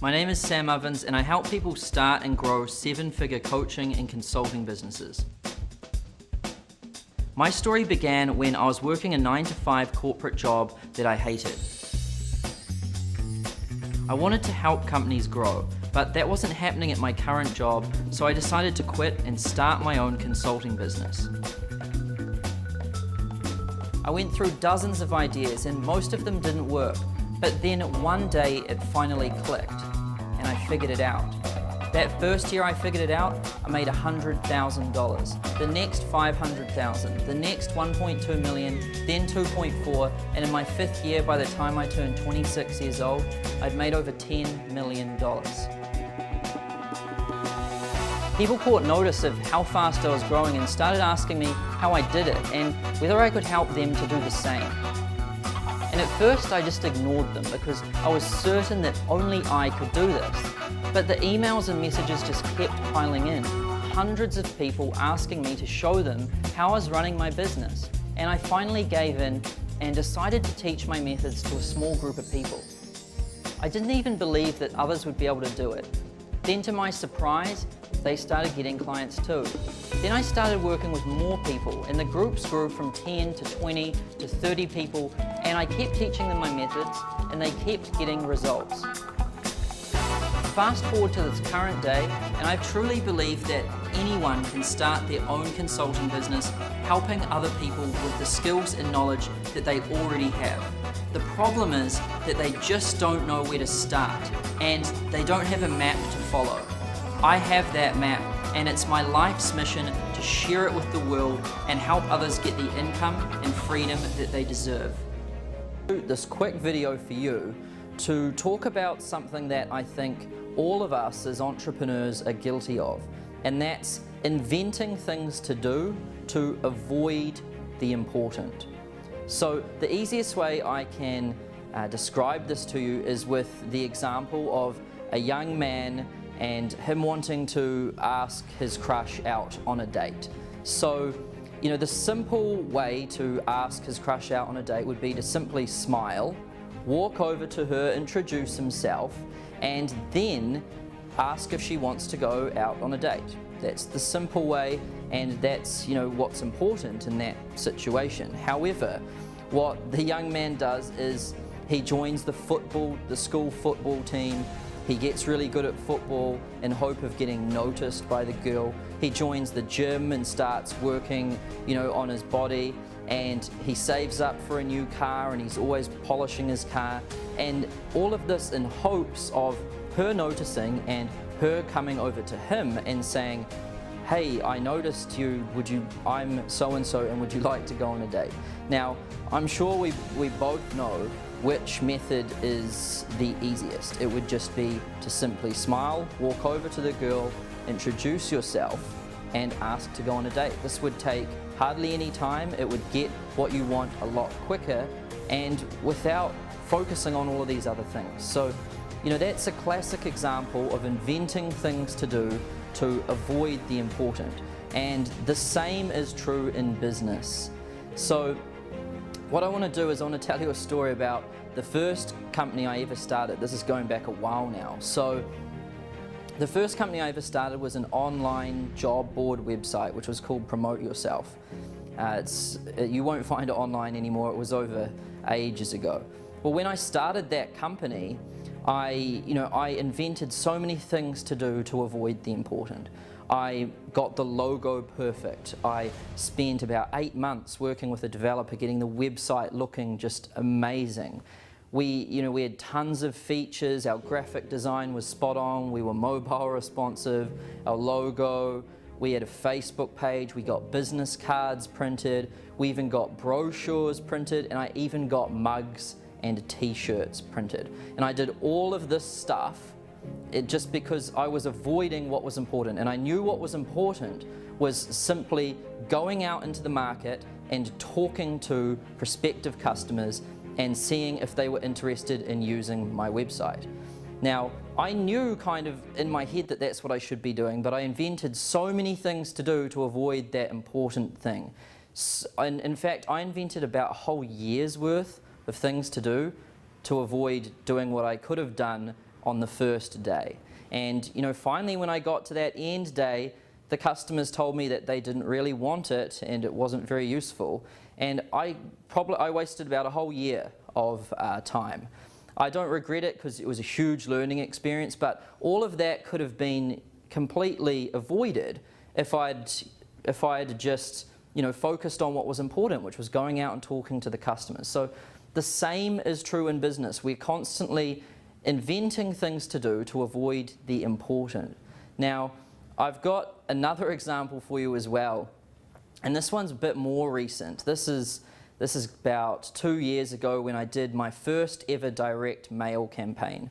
My name is Sam Ovens and I help people start and grow seven-figure coaching and consulting businesses. My story began when I was working a 9-to-5 corporate job that I hated. I wanted to help companies grow, but that wasn't happening at my current job, so I decided to quit and start my own consulting business. I went through dozens of ideas and most of them didn't work, but then one day it finally clicked and I figured it out. That first year I figured it out, I made $100,000. The next $500,000, the next $1.2 million, then $2.4, and in my fifth year, by the time I turned 26 years old, I'd made over $10 million. People caught notice of how fast I was growing and started asking me how I did it and whether I could help them to do the same. And at first I just ignored them because I was certain that only I could do this. But the emails and messages just kept piling in. Hundreds of people asking me to show them how I was running my business. And I finally gave in and decided to teach my methods to a small group of people. I didn't even believe that others would be able to do it. Then to my surprise, they started getting clients too. Then I started working with more people and the groups grew from 10 to 20 to 30 people, and I kept teaching them my methods and they kept getting results. Fast forward to this current day, and I truly believe that anyone can start their own consulting business helping other people with the skills and knowledge that they already have. The problem is that they just don't know where to start and they don't have a map to follow. I have that map, and it's my life's mission to share it with the world and help others get the income and freedom that they deserve. This quick video for you to talk about something that I think all of us as entrepreneurs are guilty of, and that's inventing things to do to avoid the important. So the easiest way I can describe this to you is with the example of a young man and him wanting to ask his crush out on a date. So, the simple way to ask his crush out on a date would be to simply smile, walk over to her, introduce himself, and then ask if she wants to go out on a date. That's the simple way, and that's what's important in that situation. However, what the young man does is he joins the school football team. He gets really good at football in hope of getting noticed by the girl. He joins the gym and starts working, on his body, and he saves up for a new car and he's always polishing his car, and all of this in hopes of her noticing and her coming over to him and saying, "Hey, I noticed you, I'm so-and-so and would you like to go on a date?" Now, I'm sure we both know which method is the easiest. It would just be to simply smile, walk over to the girl, introduce yourself, and ask to go on a date. This would take hardly any time. It would get what you want a lot quicker and without focusing on all of these other things. So, that's a classic example of inventing things to do to avoid the important. And the same is true in business. So, what I want to do is I want to tell you a story about the first company I ever started. This is going back a while now. So the first company I ever started was an online job board website, which was called Promote Yourself. You won't find it online anymore. It was over ages ago. Well, when I started that company, I invented so many things to do to avoid the important. I got the logo perfect. I spent about 8 months working with a developer, getting the website looking just amazing. We had tons of features. Our graphic design was spot on. We were mobile responsive. Our logo. We had a Facebook page. We got business cards printed. We even got brochures printed, and I even got mugs and t-shirts printed. And I did all of this stuff just because I was avoiding what was important, and I knew what was important was simply going out into the market and talking to prospective customers and seeing if they were interested in using my website. Now, I knew kind of in my head that that's what I should be doing, but I invented so many things to do to avoid that important thing. And in fact, I invented about a whole year's worth of things to do to avoid doing what I could have done on the first day. And finally when I got to that end day, the customers told me that they didn't really want it and it wasn't very useful. And I wasted about a whole year of time. I don't regret it because it was a huge learning experience, but all of that could have been completely avoided if I'd just focused on what was important, which was going out and talking to the customers. So the same is true in business. We're constantly inventing things to do to avoid the important. Now, I've got another example for you as well, and this one's a bit more recent. This is about 2 years ago when I did my first ever direct mail campaign.